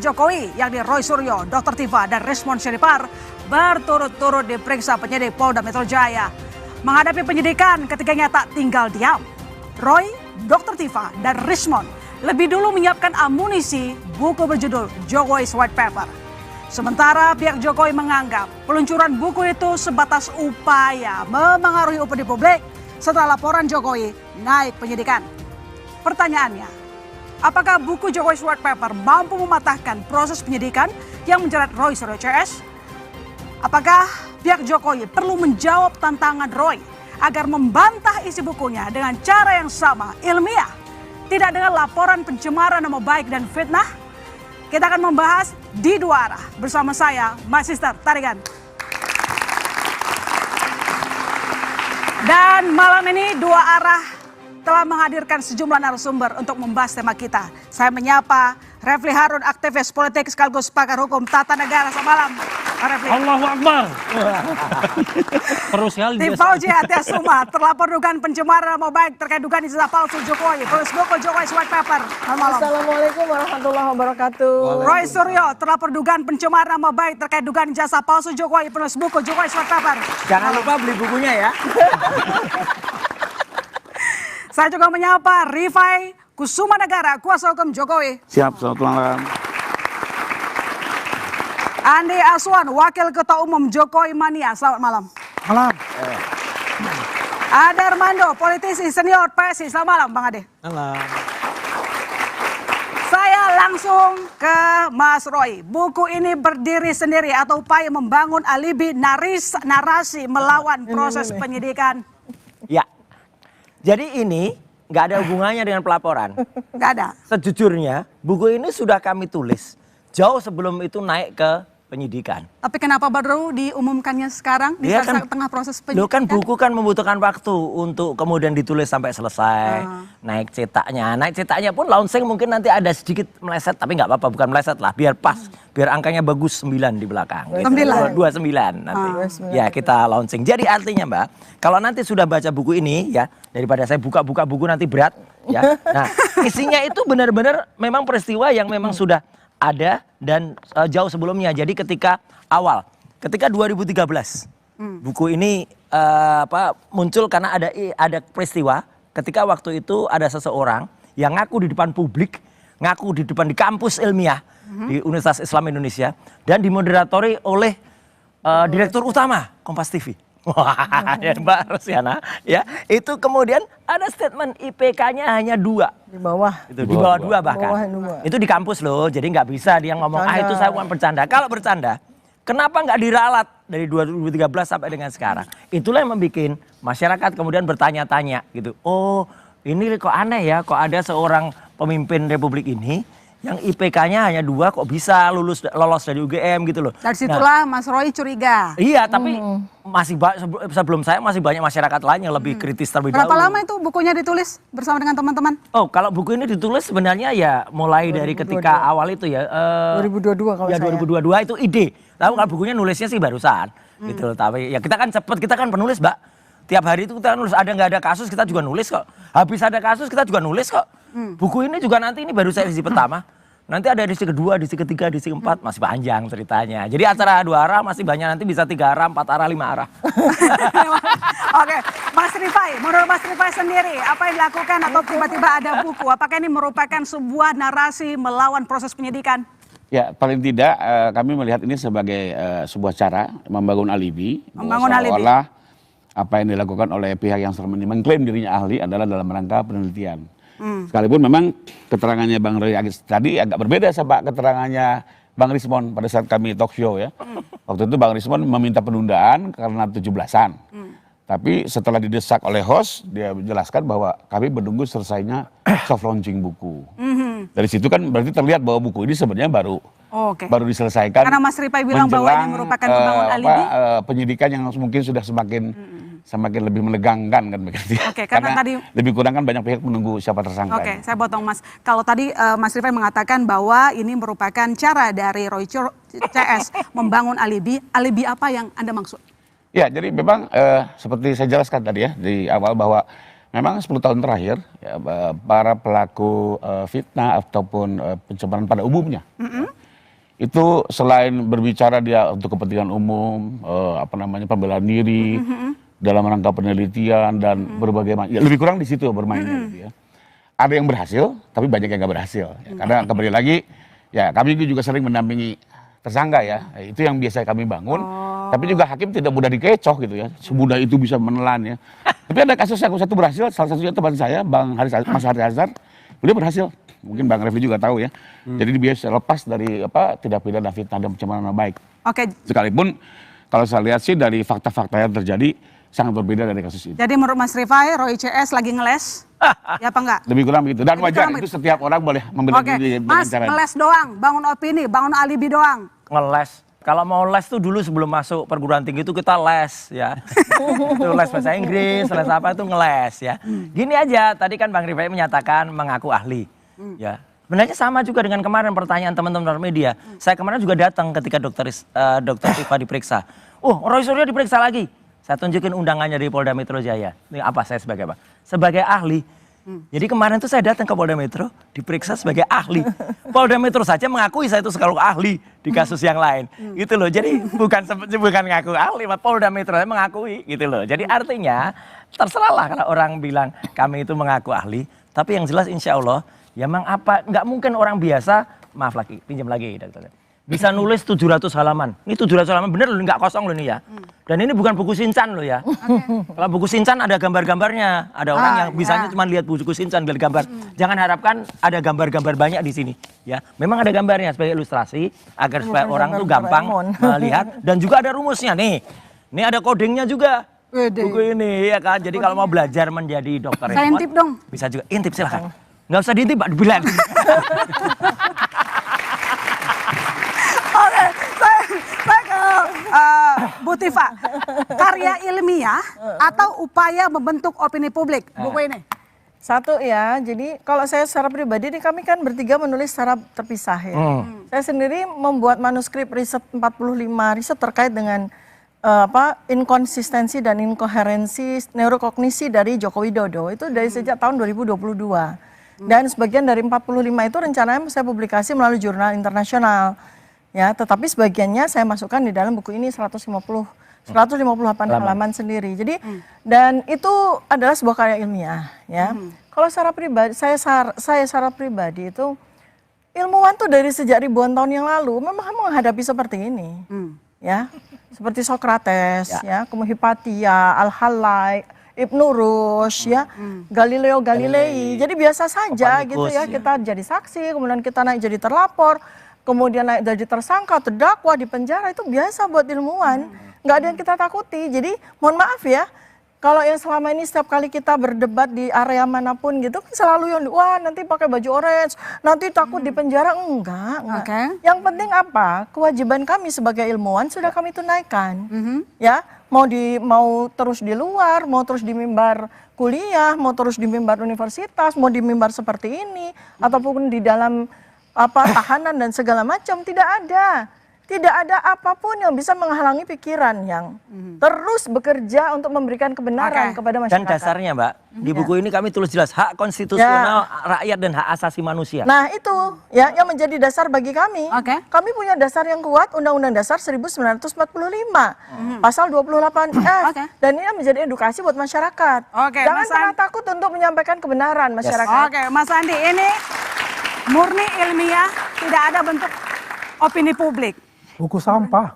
Jokowi, yakni Roy Suryo, Dr. Tifa, dan Rismond Syarifar berturut-turut diperiksa penyidik Polda Metro Jaya. Menghadapi penyidikan, ketiganya tak tinggal diam. Roy, Dr. Tifa, dan Rismond lebih dulu menyiapkan amunisi buku berjudul Jokowi's White Paper. Sementara pihak Jokowi menganggap peluncuran buku itu sebatas upaya memengaruhi opini publik setelah laporan Jokowi naik penyidikan. Pertanyaannya, apakah buku Jokowi's White Paper mampu mematahkan proses penyidikan yang menjerat Roy Suryo CS? Apakah pihak Jokowi perlu menjawab tantangan Roy agar membantah isi bukunya dengan cara yang sama, ilmiah, tidak dengan laporan pencemaran nama baik dan fitnah? Kita akan membahas di dua arah bersama saya, Mas Sister Tarigan. Dan malam ini dua arah telah menghadirkan sejumlah narasumber untuk membahas tema kita. Saya menyapa Refli Harun, aktivis politik sekaligus pakar hukum tata negara. Selamat malam, Pak Refli. Allahu Akbar. Terus sekali. Tim Fauji Atiasuma, terlapor dugaan pencemaran nama baik terkait dugaan ijazah palsu Jokowi. Penulis buku Jokowi's White Paper. Selamat malam. Assalamualaikum warahmatullahi wabarakatuh. Roy Suryo, terlapor dugaan pencemaran nama baik terkait dugaan ijazah palsu Jokowi. Penulis buku Jokowi's White Paper. Jangan lupa beli bukunya ya. Saya juga menyapa Rifai Kusuma Negara, kuasa hukum Jokowi. Siap, selamat malam. Andi Aswan, Wakil Ketua Umum Jokowi Mania. Selamat malam. Malam. Ade Armando, politisi senior PSI. Selamat malam, Bang Ade. Malam. Saya langsung ke Mas Roy. Buku ini berdiri sendiri atau upaya membangun alibi narasi melawan proses penyidikan? Ya. Jadi ini nggak ada hubungannya dengan pelaporan. Nggak ada. Sejujurnya buku ini sudah kami tulis jauh sebelum itu naik ke penyidikan. Tapi kenapa baru diumumkannya sekarang di tengah proses penyidikan? Lo kan buku kan membutuhkan waktu untuk kemudian ditulis sampai selesai. Naik cetaknya pun launching mungkin nanti ada sedikit meleset, tapi nggak apa-apa, bukan meleset lah, biar pas, biar angkanya bagus 9 di belakang. 9. 29 nanti. Ya kita launching. Jadi artinya Mbak, kalau nanti sudah baca buku ini ya, daripada saya buka-buka buku nanti berat ya. Nah, isinya itu benar-benar memang peristiwa yang memang sudah ada dan jauh sebelumnya. Jadi ketika 2013 buku ini muncul karena ada peristiwa ketika waktu itu ada seseorang yang ngaku di depan publik, ngaku di kampus ilmiah di Universitas Islam Indonesia dan dimoderatori oleh Direktur Utama Kompas TV. Wah, ya Mbak Rosyana, ya itu kemudian ada statement IPK-nya hanya 2 di bawah, itu di bawah 2 bahkan. Itu di kampus loh, jadi nggak bisa dia ngomong itu saya bukan bercanda. Kalau bercanda, kenapa nggak diralat dari 2013 sampai dengan sekarang? Itulah yang membuat masyarakat kemudian bertanya-tanya gitu. Oh, ini kok aneh ya, kok ada seorang pemimpin republik ini yang IPK-nya hanya 2 kok bisa lolos dari UGM gitu loh. Dari situlah Mas Roy curiga. Iya, tapi sebelum saya masih banyak masyarakat lain yang lebih kritis terlebih dahulu. Berapa lama itu bukunya ditulis bersama dengan teman-teman? Oh, kalau buku ini ditulis sebenarnya ya mulai dari ketika awal itu ya. 2022 kalau ya, saya. 2022 itu ide. Tahu kalau bukunya nulisnya sih barusan. Gitu loh. Tapi ya kita kan cepet, kita kan penulis Mbak. Tiap hari itu kita nulis, ada nggak ada kasus kita juga nulis kok. Habis ada kasus kita juga nulis kok. Buku ini juga nanti ini baru saya edisi pertama. Nanti ada edisi kedua, edisi ketiga, edisi keempat, masih panjang ceritanya. Jadi acara 2 arah masih banyak, nanti bisa 3 arah, 4 arah, 5 arah. Oke, Mas Rifai, menurut Mas Rifai sendiri, apa yang dilakukan atau tiba-tiba ada buku? Apakah ini merupakan sebuah narasi melawan proses penyidikan? Ya, paling tidak kami melihat ini sebagai sebuah cara membangun alibi. Membangun alibi. Seolah apa yang dilakukan oleh pihak yang selama ini mengklaim dirinya ahli adalah dalam rangka penelitian. Sekalipun memang keterangannya Bang Roy tadi agak berbeda sama keterangannya Bang Rismond pada saat kami talk show ya. Waktu itu Bang Rismond meminta penundaan karena 17-an. Tapi setelah didesak oleh host, dia menjelaskan bahwa kami menunggu selesainya soft launching buku. Dari situ kan berarti terlihat bahwa buku ini sebenarnya baru diselesaikan. Karena Mas Rifai bilang bahwa ini merupakan membangun alibi. Penyidikan yang mungkin sudah semakin lebih menegangkan kan begitu. Oke, karena tadi lebih kurang kan banyak pihak menunggu siapa tersangka. Oke, saya potong Mas. Kalau tadi Mas Rifai mengatakan bahwa ini merupakan cara dari Roy CS membangun alibi. Alibi apa yang Anda maksud? Ya, jadi memang seperti saya jelaskan tadi ya di awal bahwa memang 10 tahun terakhir ya, para pelaku fitnah ataupun pencemaran pada umumnya itu selain berbicara dia untuk kepentingan umum, pembelaan diri dalam rangka penelitian dan berbagai macam, ya lebih kurang di situ bermainnya gitu ya. Ada yang berhasil, tapi banyak yang nggak berhasil. Ya, karena kembali lagi, ya kami juga sering mendampingi tersangka ya, itu yang biasa kami bangun. Tapi juga hakim tidak mudah dikecoh gitu ya, semudah itu bisa menelan ya. Tapi ada kasus yang satu berhasil, salah satunya teman saya, Mas Haris Azhar, beliau berhasil. Mungkin Bang Refli juga tahu ya. Jadi dia bisa lepas dari tindak pidana fitnah dan pencemaran nama baik. Oke. Sekalipun kalau saya lihat sih dari fakta-fakta yang terjadi sangat berbeda dari kasus ini. Jadi menurut Mas Rifai, Roy CS lagi ngeles? Ya apa enggak? Lebih kurang begitu. Dan Lebih wajar kurang itu begitu. setiap orang boleh membela Oke, diri dengan Mas cara. ngeles doang, bangun opini, bangun alibi doang. Ngeles. Kalau mau les tuh dulu sebelum masuk perguruan tinggi itu kita les ya. Itu les bahasa Inggris, les apa itu ngeles ya. Gini aja, tadi kan Bang Rifai menyatakan mengaku ahli. Ya. Sebenarnya sama juga dengan kemarin pertanyaan teman-teman media. Saya kemarin juga datang ketika dokter Tifa diperiksa. Roy Suryo diperiksa lagi. Saya tunjukin undangannya dari Polda Metro Jaya. Ini apa saya sebagai apa? Sebagai ahli. Jadi kemarin tuh saya datang ke Polda Metro, diperiksa sebagai ahli. Polda Metro saja mengakui saya itu selalu ahli di kasus yang lain. Gitu loh. Jadi bukan ngaku ahli, Polda Metro saya mengakui gitu loh. Jadi artinya terserahlah kalau orang bilang kami itu mengaku ahli, tapi yang jelas insya Allah ya memang nggak mungkin orang biasa, maaf lagi, pinjam lagi dokter. Bisa nulis 700 halaman. Ini 700 halaman bener loh, nggak kosong loh ini ya. Dan ini bukan buku Shinchan loh ya. Kalau buku Shinchan ada gambar-gambarnya. Ada orang yang bisanya cuma lihat buku Shinchan, lihat gambar. Jangan harapkan ada gambar-gambar banyak di sini. Ya, memang ada gambarnya sebagai ilustrasi agar supaya orang tuh gampang melihat. Dan juga ada rumusnya nih. Ini ada codingnya juga. Buku ini ya kan. Jadi kalau mau belajar menjadi dokter Saya intip dong. bisa juga intip silakan. Nggak usah diintip, Pak, dibilang. Oke, saya ke Bu Tifa. Karya ilmiah atau upaya membentuk opini publik buku ini? Satu ya, jadi kalau saya secara pribadi, kami kan bertiga menulis secara terpisah ya. Saya sendiri membuat manuskrip riset 45 riset terkait dengan inkonsistensi dan inkoherensi neurokognisi dari Joko Widodo. Itu dari sejak tahun 2022. Dan sebagian dari 45 itu rencananya saya publikasi melalui jurnal internasional. Ya, tetapi sebagiannya saya masukkan di dalam buku ini 158 halaman sendiri. Jadi dan itu adalah sebuah karya ilmiah ya. Kalau secara pribadi saya secara pribadi itu ilmuwan tuh dari sejak ribuan tahun yang lalu memang menghadapi seperti ini. Ya. Seperti Socrates ya, kemudian Hypatia, Al-Hallaj, Ibnu Rushd ya, Galileo Galilei. Jadi biasa saja gitu ya, kita jadi saksi, kemudian kita naik jadi terlapor, kemudian naik jadi tersangka, terdakwa, di penjara, itu biasa buat ilmuwan. Nggak ada yang kita takuti. Jadi mohon maaf ya, kalau yang selama ini setiap kali kita berdebat di area manapun gitu, selalu yang wah nanti pakai baju orange, nanti takut di penjara. Enggak. Okay. Yang penting apa? Kewajiban kami sebagai ilmuwan sudah kami tunaikan. Ya, mau terus di luar, mau terus di mimbar kuliah, mau terus di mimbar universitas, mau di mimbar seperti ini, ataupun di dalam tahanan dan segala macam, tidak ada apapun yang bisa menghalangi pikiran yang terus bekerja untuk memberikan kebenaran kepada masyarakat. Dan dasarnya Mbak, di buku ini kami tulis jelas hak konstitusional rakyat dan hak asasi manusia. Nah itu ya yang menjadi dasar bagi kami. Kami punya dasar yang kuat, Undang-Undang Dasar 1945, pasal 28F, dan ini menjadi edukasi buat masyarakat. Jangan pernah takut untuk menyampaikan kebenaran masyarakat. Oke, Mas Andi, ini murni ilmiah, tidak ada bentuk opini publik. Buku sampah.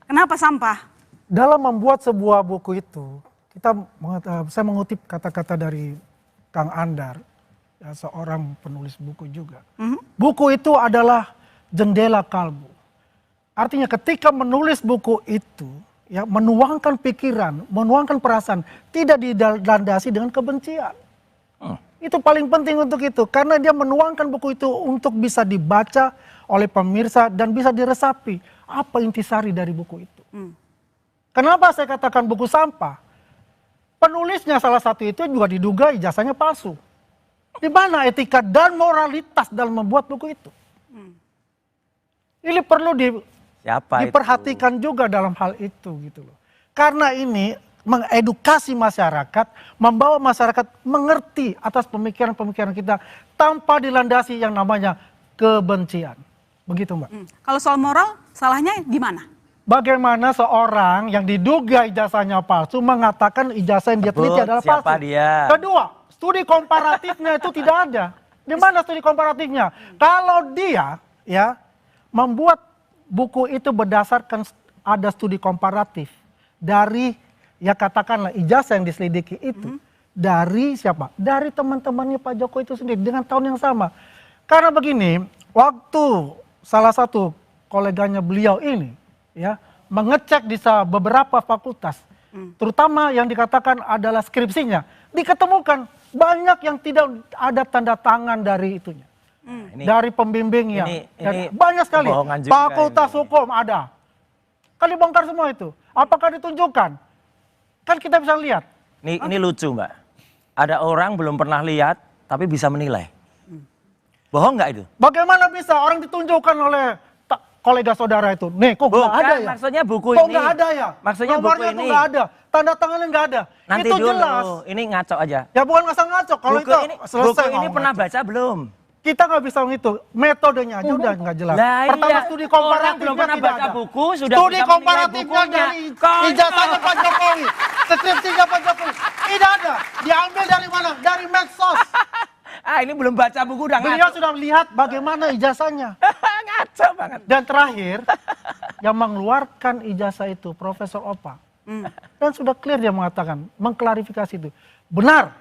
Kenapa sampah? Dalam membuat sebuah buku itu, saya mengutip kata-kata dari Kang Andar, ya, seorang penulis buku juga. Buku itu adalah jendela kalbu. Artinya ketika menulis buku itu, ya menuangkan pikiran, menuangkan perasaan, tidak dilandasi dengan kebencian. Itu paling penting untuk itu, karena dia menuangkan buku itu untuk bisa dibaca oleh pemirsa dan bisa diresapi apa intisari dari buku itu. Kenapa saya katakan buku sampah? Penulisnya salah satu itu juga diduga ijazahnya palsu. Di mana etika dan moralitas dalam membuat buku itu? Ini perlu diperhatikan juga dalam hal itu gitu loh. Karena ini mengedukasi masyarakat, membawa masyarakat mengerti atas pemikiran-pemikiran kita tanpa dilandasi yang namanya kebencian. Begitu Mbak. Kalau soal moral, salahnya gimana? Bagaimana seorang yang diduga ijazahnya palsu mengatakan ijazah yang dia Sebut teliti adalah siapa palsu? dia. Kedua, studi komparatifnya itu tidak ada. Di mana studi komparatifnya? Kalau dia ya membuat buku itu berdasarkan ada studi komparatif dari ya katakanlah ijazah yang diselidiki itu dari siapa? Dari teman-temannya Pak Jokowi itu sendiri dengan tahun yang sama. Karena begini, waktu salah satu koleganya beliau ini ya mengecek di beberapa fakultas, terutama yang dikatakan adalah skripsinya, diketemukan banyak yang tidak ada tanda tangan dari itunya, dari pembimbingnya, ini banyak sekali. kebohongan juga Fakultas ini. hukum ada, kan dibongkar semua itu. Apakah ditunjukkan? Kan kita bisa lihat. Ini lucu Mbak. Ada orang belum pernah lihat tapi bisa menilai. Bohong nggak itu? Bagaimana bisa orang ditunjukkan oleh kolega saudara itu? Nih, kok nggak ada ya? Maksudnya buku Kok ini. nggak ada ya? Maksudnya buku Nomornya tuh ini. nggak ada, tanda tangannya nggak ada. Nanti itu dulu, jelas. ini ngaco aja. Ya bukan ngaco. Kalau Buku itu ini, selesai buku ini mau pernah ngaco. baca belum? Kita nggak bisa ngitung, metodenya aja udah nggak jelas. Lah Pertama iya, studi orang komparatifnya belum pernah tidak baca ada. buku, sudah Studi bisa menilai komparatifnya bukunya. dari Konyol. ijazahnya Pak Jokowi, skripsinya Pak Jokowi tidak ada. Diambil dari mana? Dari medsos. Ini belum baca buku udah Beliau ngaco. sudah lihat bagaimana ijazahnya. Ngaco banget. Dan terakhir, yang mengeluarkan ijazah itu Profesor Opa. Dan sudah clear dia mengatakan, mengklarifikasi itu. Benar,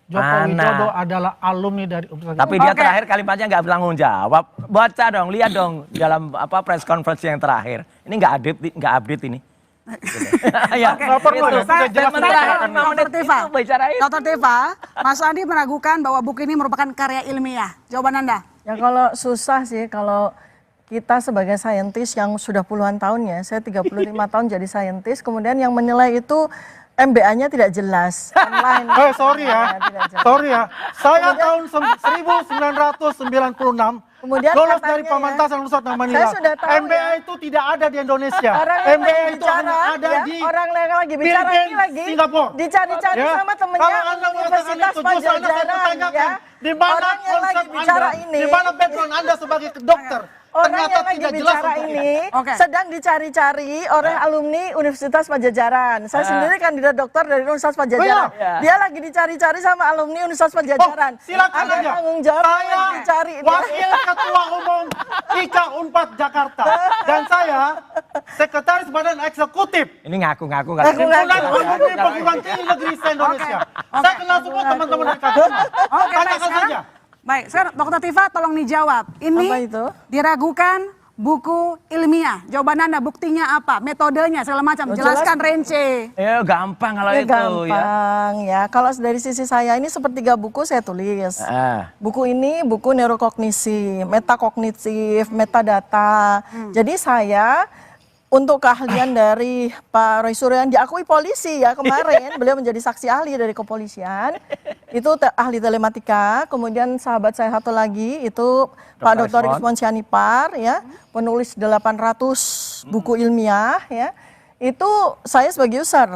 Joko Mana? Widodo adalah alumni dari Universitas. Tapi dia Oke. terakhir kalimatnya nggak bertanggung jawab. Baca dong, lihat dong dalam press conference yang terakhir. Ini nggak update ini. Ya, Oke. Nggak perlu itu. ya, sudah jelas Statement sudah terakhir dikatakan. 5 menit Dr. Tifa, itu bicara itu. Dr. Tifa, Mas Andi meragukan bahwa buku ini merupakan karya ilmiah. Jawaban Anda? Ya kalau susah sih kalau kita sebagai saintis yang sudah puluhan tahun ya, saya 35 tahun jadi saintis, kemudian yang menilai itu MBA-nya tidak jelas, online. Sorry ya, Tidak jelas. sorry ya. Saya tahun 1996 Kemudian lolos katanya dari ya, Pamantasan Universitas Manila. saya sudah tahu MBA ya. itu tidak ada di Indonesia. Orang yang MBA lagi itu bicara, hanya ada ya, di orang yang lagi bicara ini Philippines, lagi Singapura. dicari-cari Ya. sama temennya Kalau Anda mengatakan Universitas itu, justru Anda saya Pajajaran pertanyakan, ya. di mana Orang yang lagi konsep bicara Anda, ini, di mana background Anda sebagai dokter? orang Ternyata yang lagi tidak jelas bicara untuk ini Oke. sedang dicari-cari oleh alumni Universitas Pajajaran. Saya sendiri kandidat dokter dari Universitas Pajajaran. Oh, iya. Dia lagi dicari-cari sama alumni Universitas Pajajaran. Silakan Ada aja. tanggung jawab Saya yang dicari. wakil ketua umum IKA Unpad Jakarta dan saya sekretaris badan eksekutif Ini ngaku-ngaku nggak Ngaku-ngaku. Himpunan Alumni Perguruan Tinggi Negeri se-Indonesia. Saya kenal semua teman-teman IKA. Oke, baik. Tanyakan Sekarang, saja. baik, sekarang Dr. Tifa tolong dijawab. Ini Apa itu? diragukan buku ilmiah. Jawaban Anda, buktinya apa? Metodenya, segala macam. Oh, Jelaskan rinci. Ya gampang kalau Ya itu ya. gampang ya. Kalau dari sisi saya ini sepertiga buku saya tulis. Buku ini buku neurokognisi, metakognitif, metadata. Jadi saya untuk keahlian dari Pak Roy Suryo yang diakui polisi ya kemarin, beliau menjadi saksi ahli dari kepolisian, itu ahli telematika. Kemudian sahabat saya satu lagi itu Pak Dr. Rismon Sianipar ya, penulis 800 buku ilmiah ya. Itu saya sebagai user.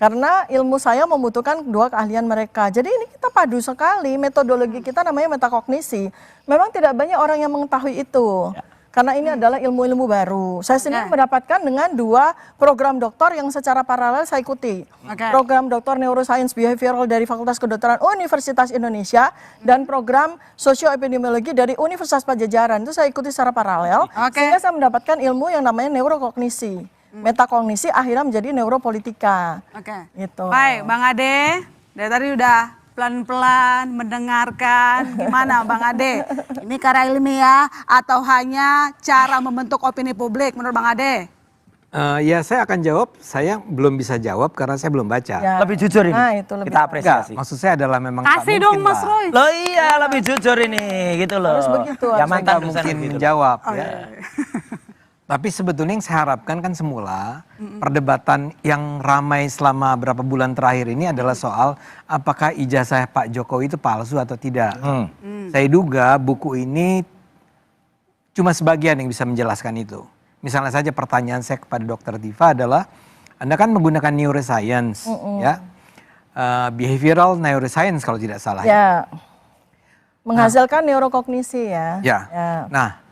Karena ilmu saya membutuhkan dua keahlian mereka. Jadi ini kita padu sekali, metodologi kita namanya metakognisi. Memang tidak banyak orang yang mengetahui itu. Karena ini adalah ilmu-ilmu baru. Saya sendiri mendapatkan dengan dua program doktor yang secara paralel saya ikuti. Program doktor Neuroscience Behavioral dari Fakultas Kedokteran Universitas Indonesia dan program Sosioepidemiologi dari Universitas Pajajaran. Itu saya ikuti secara paralel. Sehingga saya mendapatkan ilmu yang namanya neurokognisi. Metakognisi akhirnya menjadi neuropolitika. Gitu. Baik, Bang Ade. Dari tadi udah pelan-pelan mendengarkan. Gimana Bang Ade? Ini karya ilmiah atau hanya cara membentuk opini publik menurut Bang Ade? Ya saya akan jawab, saya belum bisa jawab karena saya belum baca. Ya. Lebih jujur ini. Nah, itu lebih Kita Enggak, apresiasi. maksud saya adalah memang tak Kasih dong mungkin Mas lah. Roy. Loh iya lebih jujur ini gitu loh. Harus begitu, Ya harus mantan Nggak dosen mungkin begitu. menjawab Oh, ya. iya. Tapi sebetulnya yang saya harapkan kan semula perdebatan yang ramai selama berapa bulan terakhir ini adalah soal apakah ijazah Pak Jokowi itu palsu atau tidak. Saya duga buku ini cuma sebagian yang bisa menjelaskan itu. Misalnya saja pertanyaan saya kepada Dr. Tifa adalah, Anda kan menggunakan neuroscience ya, behavioral neuroscience kalau tidak salah. Ya, menghasilkan neurokognisi ya. Ya. Nah,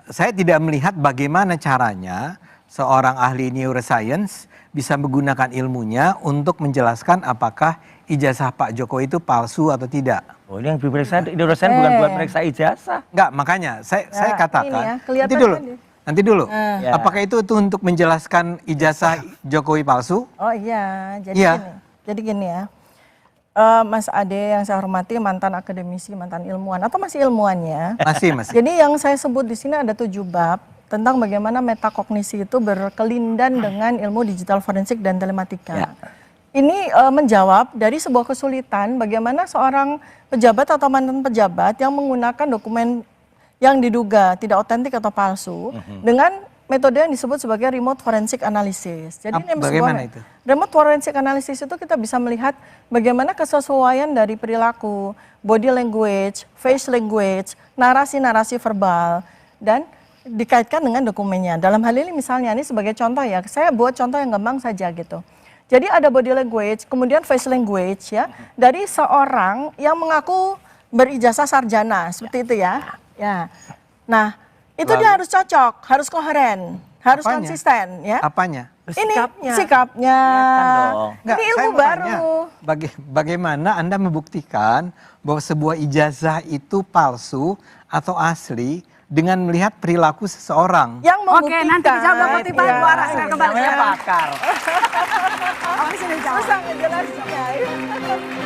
saya tidak melihat bagaimana caranya seorang ahli neuroscience bisa menggunakan ilmunya untuk menjelaskan apakah ijazah Pak Jokowi itu palsu atau tidak. Oh, ini yang diperiksa dosen bukan buat periksa ijazah. Enggak, makanya saya ini katakan. ya, kelihatan nanti dulu. kan dia. Nanti dulu. Ya. Apakah itu untuk menjelaskan ijazah Jokowi palsu? Oh iya, jadi Iya. gini. Jadi gini ya. Mas Ade yang saya hormati, mantan akademisi, mantan ilmuwan atau masih ilmuwannya. Masih. Jadi yang saya sebut di sini ada 7 bab tentang bagaimana metakognisi itu berkelindan dengan ilmu digital forensik dan telematika. Ya. Ini menjawab dari sebuah kesulitan bagaimana seorang pejabat atau mantan pejabat yang menggunakan dokumen yang diduga tidak otentik atau palsu dengan metode yang disebut sebagai remote forensic analysis. Jadi ini Bagaimana sebuah itu? remote forensic analysis itu kita bisa melihat bagaimana kesesuaian dari perilaku, body language, face language, narasi-narasi verbal dan dikaitkan dengan dokumennya. Dalam hal ini misalnya ini sebagai contoh ya, saya buat contoh yang gampang saja gitu. Jadi ada body language, kemudian face language ya dari seorang yang mengaku berijazah sarjana seperti itu ya. Ya. Nah, itu dia harus cocok, harus koheren, harus Apanya? konsisten ya. Apanya? Ini Sikapnya. sikapnya. Kelihatan dong. Enggak, Ini ilmu saya mau baru. tanya, bagaimana Anda membuktikan bahwa sebuah ijazah itu palsu atau asli dengan melihat perilaku seseorang? Yang Oke, membuktikan. nanti dijawab Dr. Tifa Iya. dua arah. Saya kembali Namanya sekarang. pakar. Habis ini dijawab. Susah ngejelasinnya.